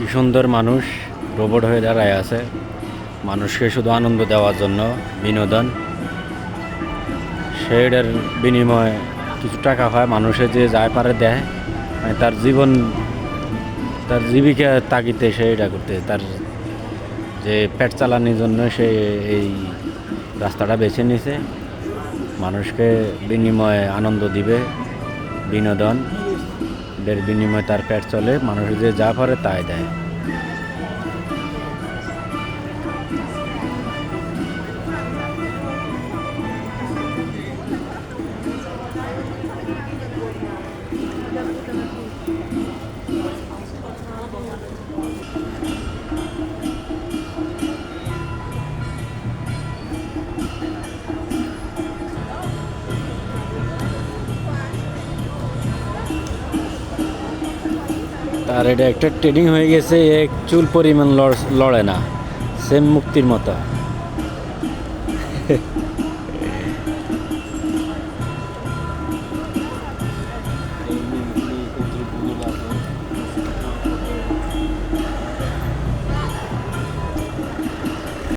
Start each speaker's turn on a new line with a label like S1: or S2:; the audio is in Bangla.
S1: কি সুন্দর মানুষ রোবট হয়ে দাঁড়ায় আছে, মানুষকে শুধু আনন্দ দেওয়ার জন্য, বিনোদন। সেইটার বিনিময়ে কিছু টাকা হয়, মানুষে যে যায় পারে দেয়, মানে তার জীবন, তার জীবিকা তাগিদে সে এটা করতে, তার যে পেট চালানোর জন্য সে এই রাস্তাটা বেছে নিছে। মানুষকে বিনিময়ে আনন্দ দিবে, বিনোদন, এর বিনিময়ে তার পেট চলে, মানুষ যে যা পারে তাই দেয়। তার এটা একটা ট্রেনিং হয়ে গেছে, এক চুল পরিমাণ লড়ে না, সেম মুক্তির মতো।